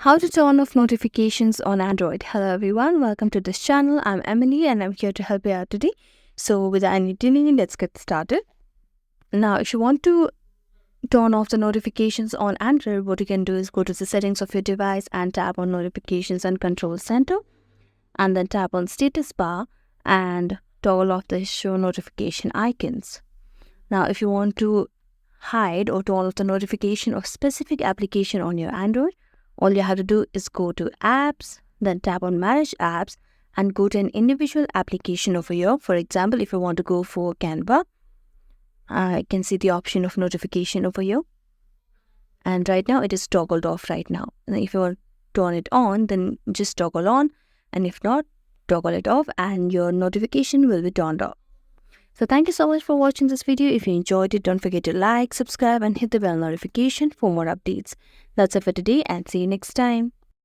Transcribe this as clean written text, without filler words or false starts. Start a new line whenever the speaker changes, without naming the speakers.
How to turn off notifications on Android. Hello everyone, welcome to this channel. I'm Emily and I'm here to help you out today. So without any delay, let's get started. Now, if you want to turn off the notifications on Android, what you can do is go to the settings of your device and tap on notifications and control center, and then tap on status bar and toggle off the show notification icons. Now, if you want to hide or turn off the notification of specific application on your Android, all you have to do is go to apps, then tap on manage apps and go to an individual application over here. For example, if you want to go for Canva, I can see the option of notification over here. And right now it is toggled off right now. And if you want to turn it on, then just toggle on. And if not, toggle it off and your notification will be turned off. So thank you so much for watching this video. If you enjoyed it, don't forget to like, subscribe and hit the bell notification for more updates. That's it for today and see you next time.